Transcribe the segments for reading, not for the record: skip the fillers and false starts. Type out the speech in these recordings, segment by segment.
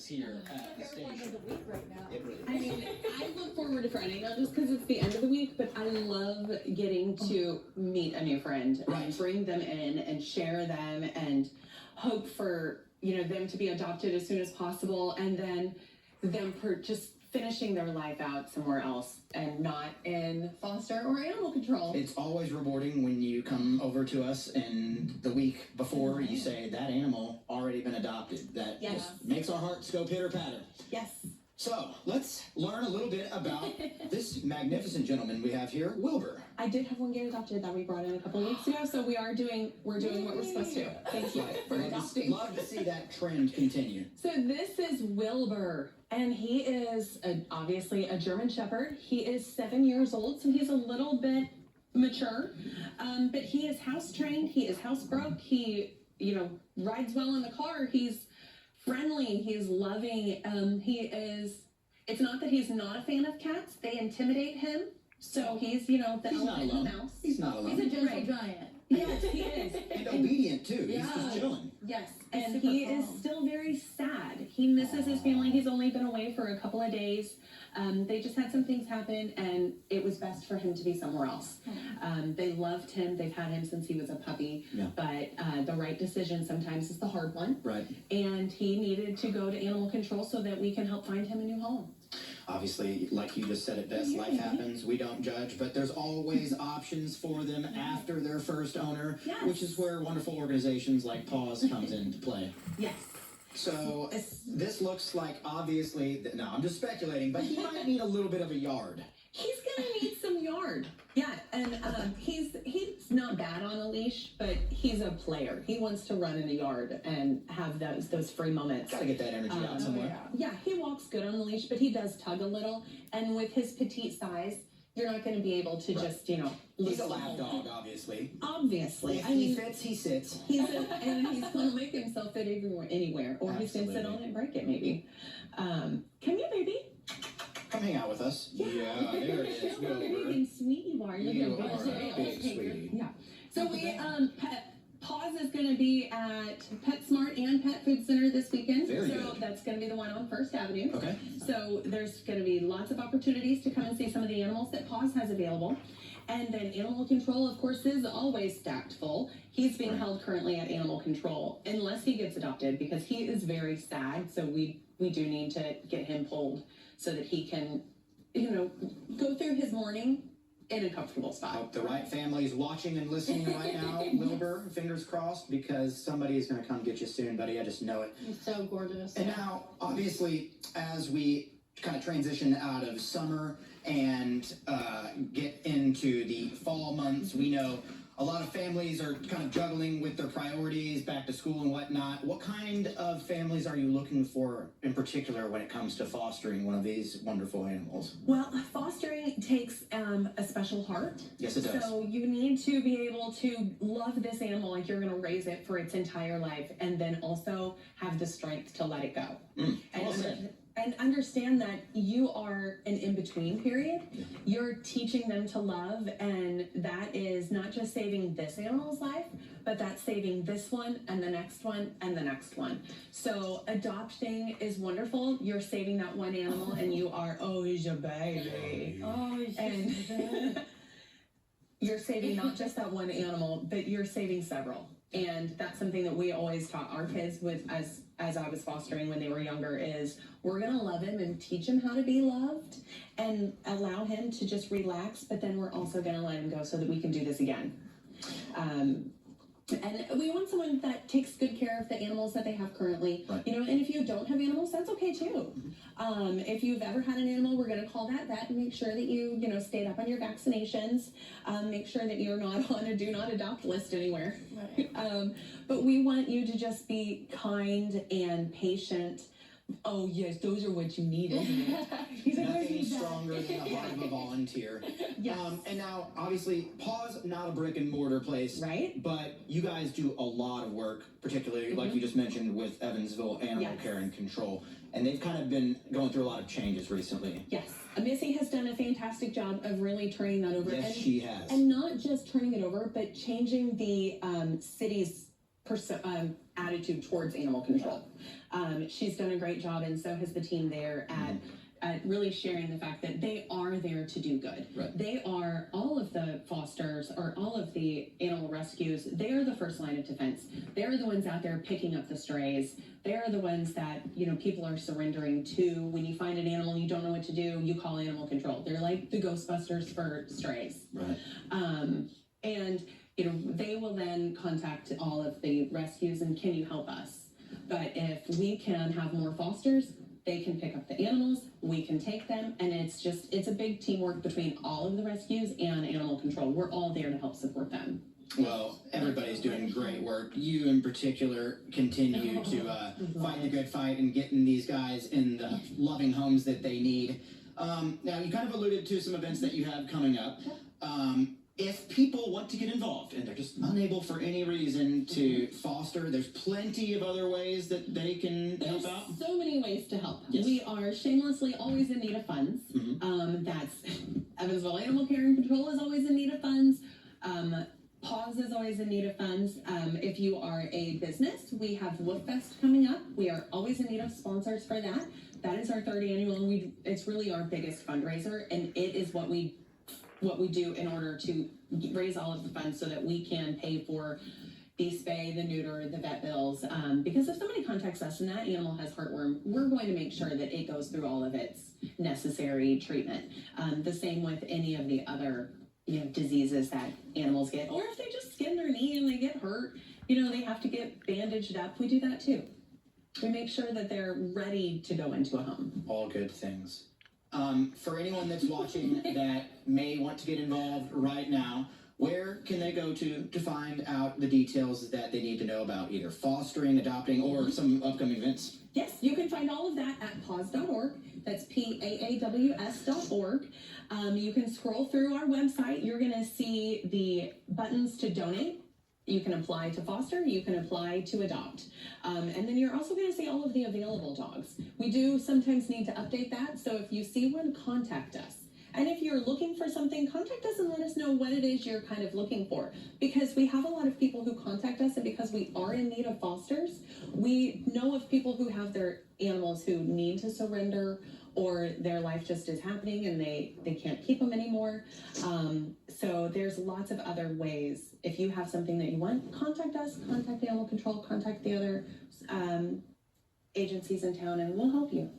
us here at the station. Of the week right now. It really is. I mean, I look forward to Friday, not just because it's the end of the week, but I love getting to meet a new friend and bring them in and share them and hope for, them to be adopted as soon as possible, and then them just finishing their life out somewhere else and not in foster or animal control. It's always rewarding when you come over to us and the week before you say that animal already been adopted. That just makes our hearts go pitter-patter. Yes. So let's learn a little bit about this magnificent gentleman we have here, Wilbur. I did have one get adopted that we brought in a couple of weeks ago, so we're doing what we're supposed to. Thank you for adopting. Love to see that trend continue. So this is Wilbur, and he is obviously a German Shepherd. He is 7 years old, so he's a little bit mature, but he is house trained. He is housebroke. He, rides well in the car. He's friendly. He's loving. It's not that he's not a fan of cats. They intimidate him. So he's, the elephant in the mouse. He's not alone. He's a gentle giant. Yes, he is. And obedient, too. He's just chilling. Yes, and he is still very sad. He misses his family. He's only been away for a couple of days. They just had some things happen, and it was best for him to be somewhere else. They loved him. They've had him since he was a puppy. Yeah. But the right decision sometimes is the hard one. Right. And he needed to go to animal control so that we can help find him a new home. Obviously, like you just said it best, life happens. We don't judge, but there's always options for them after their first owner, which is where wonderful organizations like Paws comes into play. Yes. So this looks like, obviously, no, I'm just speculating, but he might need a little bit of a yard. He's gonna need some yard. Yeah, and he's not bad on a leash, but he's a player. He wants to run in the yard and have those free moments. Gotta get that energy out somewhere. Yeah, he walks good on the leash, but he does tug a little. And with his petite size, you're not going to be able to just, He's a lap dog, obviously. Obviously. If he fits, he sits. And he's going to make himself fit anywhere. Or he's going to sit on it and break it, maybe. Come here, baby. Come hang out with us. Yeah, there it is. Look how big and sweet you are. You are a big sweetie. Yeah. So Paws is going to be at PetSmart and Pet Food Center this weekend. Very good. That's going to be the one on First Avenue. Okay. So there's going to be lots of opportunities to come and see some of the animals that Paws has available. And then animal control, of course, is always stacked full. He's being held currently at animal control unless he gets adopted, because he is very sad. So we do need to get him pulled so that he can, go through his morning in a comfortable spot. Hope the right family is watching and listening right now, Wilbur. Fingers crossed, because somebody is going to come get you soon, buddy. I just know it. He's so gorgeous. And now, obviously, as we kind of transition out of summer and get into the fall months, we know a lot of families are kind of juggling with their priorities, back to school and whatnot. What kind of families are you looking for in particular when it comes to fostering one of these wonderful animals? Well, fostering takes a special heart. Yes, it does. So you need to be able to love this animal like you're going to raise it for its entire life, and then also have the strength to let it go. Well said. And understand that you are an in-between period. You're teaching them to love, and that is not just saving this animal's life, but that's saving this one and the next one and the next one. So adopting is wonderful. You're saving that one animal, and you are, he's a baby. And you're saving not just that one animal, but you're saving several. And that's something that we always taught our kids with as I was fostering when they were younger, is we're going to love him and teach him how to be loved and allow him to just relax, but then we're also going to let him go so that we can do this again. And we want someone that takes good care of the animals that they have currently, and if you don't have animals, that's okay too. If you've ever had an animal, we're going to call that vet and make sure that you stayed up on your vaccinations, make sure that you're not on a do not adopt list anywhere. Right. But we want you to just be kind and patient. Oh yes, those are what you need, isn't it? Nothing stronger than the heart of a volunteer. Yes. And now, obviously, Paws, not a brick and mortar place, right? But you guys do a lot of work, particularly like you just mentioned with Evansville Animal Care and Control, and they've kind of been going through a lot of changes recently. Yes, Missy has done a fantastic job of really turning that over. Yes, she has. And not just turning it over, but changing the city's attitude towards animal control. She's done a great job, and so has the team there at really sharing the fact that they are there to do good. Right. They are, all of the fosters or all of the animal rescues, they are the first line of defense. They're the ones out there picking up the strays. They're the ones that, you know, people are surrendering to. When you find an animal and you don't know what to do, you call animal control. They're like the Ghostbusters for strays. Right. And, you know, they will then contact all of the rescues and can you help us? But if we can have more fosters, they can pick up the animals, we can take them, and it's a big teamwork between all of the rescues and animal control. We're all there to help support them. Well, everybody's doing great work. You in particular continue to fight the good fight and getting these guys in the loving homes that they need. Now, you kind of alluded to some events that you have coming up. If people want to get involved and they're just unable for any reason to foster, there's plenty of other ways that they can help out. So many ways to help. Yes. We are shamelessly always in need of funds. That's Evansville Animal Care and Control is always in need of funds. PAWS is always in need of funds. If you are a business, we have WEVV Fest coming up. We are always in need of sponsors for that. That is our third annual, and it's really our biggest fundraiser, and it is what we do in order to raise all of the funds so that we can pay for the spay, the neuter, the vet bills. Because if somebody contacts us and that animal has heartworm, we're going to make sure that it goes through all of its necessary treatment. The same with any of the other, you know, diseases that animals get, or if they just skin their knee and they get hurt, you know, they have to get bandaged up. We do that too. We make sure that they're ready to go into a home. All good things. For anyone that's watching that may want to get involved right now, where can they go to find out the details that they need to know about either fostering, adopting, or some upcoming events? Yes, you can find all of that at paws.org. That's PAAWS.org. You can scroll through our website. You're going to see the buttons to donate. You can apply to foster, you can apply to adopt. And then you're also going to see all of the available dogs. We do sometimes need to update that, so if you see one, contact us. And if you're looking for something, contact us and let us know what it is you're kind of looking for. Because we have a lot of people who contact us, and because we are in need of fosters, we know of people who have their animals who need to surrender, or their life just is happening and they can't keep them anymore. So there's lots of other ways. If you have something that you want, contact us, contact the animal control, contact the other agencies in town, and we'll help you.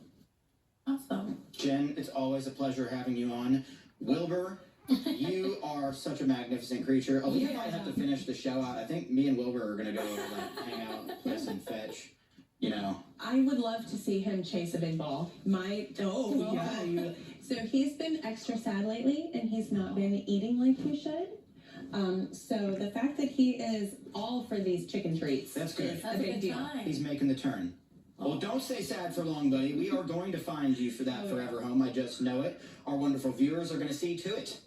Awesome. Jen, it's always a pleasure having you on. Wilbur, you are such a magnificent creature. Aaliyah might have to finish the show out. I think me and Wilbur are going to go over, like, hang out, play some fetch, you know. I would love to see him chase a big ball. So he's been extra sad lately, and he's not been eating like he should. So the fact that he is all for these chicken treats, That's good. is a big deal. He's making the turn. Well, don't stay sad for long, buddy. We are going to find you for that forever home. I just know it. Our wonderful viewers are going to see to it.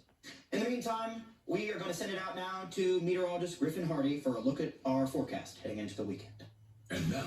In the meantime, we are going to send it out now to meteorologist Griffin Hardy for a look at our forecast heading into the weekend. And now,